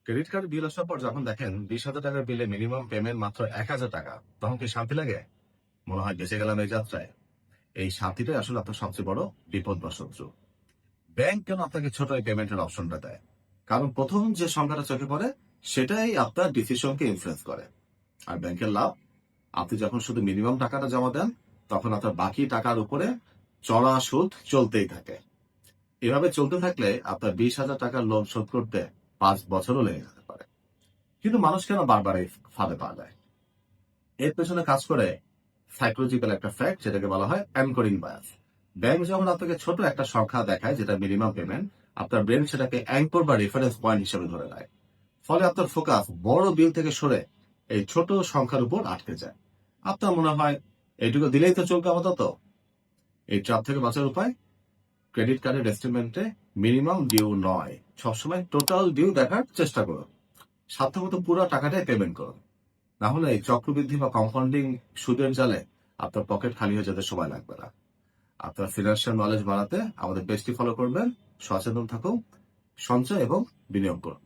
Credit card বিল আসার পর যখন দেখেন 20,000 টাকার বিলে মিনিমাম পেমেন্ট মাত্র 1,000 টাকা, তখন কি শান্তি লাগে? মনে হয় বেঁচে গেলাম এই যাত্রায়। এই শান্তিটাই আসলে আপনার সবচেয়ে বড় বিপদ বা শত্রু। ব্যাংক কেন আপনাকে ছোট এই পেমেন্টের অপশনটা দেয়? কারণ প্রথম যে সংখ্যাটা চোখে পড়ে সেটাই আপনার ডিসিশনকে ইনফ্লুয়েন্স করে। আর ব্যাংকের লাভ, আপনি যখন শুধু মিনিমাম টাকাটা জমা দেন তখন আপনার বাকি টাকার উপরে চড়া সুদ চলতেই থাকে। এভাবে চলতে থাকলে আপনার 20,000 টাকার লোন শোধ করতে 5 বছরও লেগে যেতে পারে। কিন্তু মানুষ কেন বারবার এই ফাঁদে পা দেয়? এর পেছনে কাজ করে সাইকোলজিক্যাল একটা ফ্যাক্ট, যেটাকে বলা হয় অ্যাঙ্করিং বায়াস। ব্যাংক যখন আপনাকে ছোট একটা সংখ্যা দেখায় যেটা মিনিমাম পেমেন্ট, আপনার ব্রেন সেটাকে অ্যাঙ্কর বা রেফারেন্স পয়েন্ট হিসেবে ধরে নেয়। ফলে আপনার ফোকাস বড় বিল থেকে সরে এই ছোট সংখ্যার উপর আটকে যায়। আপনার মনে হয় এইটুকু দিলেই তো চলবে আপাতত। এই চাপ থেকে বাঁচার উপায়, ক্রেডিট কার্ডের এস্টিমেন্টে মিনিমাম ডিউ নয়, সবসময় টোটাল ডিউ দেখার চেষ্টা করুন। সাধ্যমতো পুরো টাকাটাই পেমেন্ট করুন। না হলে এই চক্রবৃদ্ধি বা কম্পাউন্ডিং সুদের জালে আপনার পকেট খালি হয়ে যেতে সময় লাগবে না। আপনার ফিনান্সিয়াল নলেজ বাড়াতে আমাদের পেজটি ফলো করবেন। সচেতন থাকুন, সঞ্চয় এবং বিনিয়োগ করুন।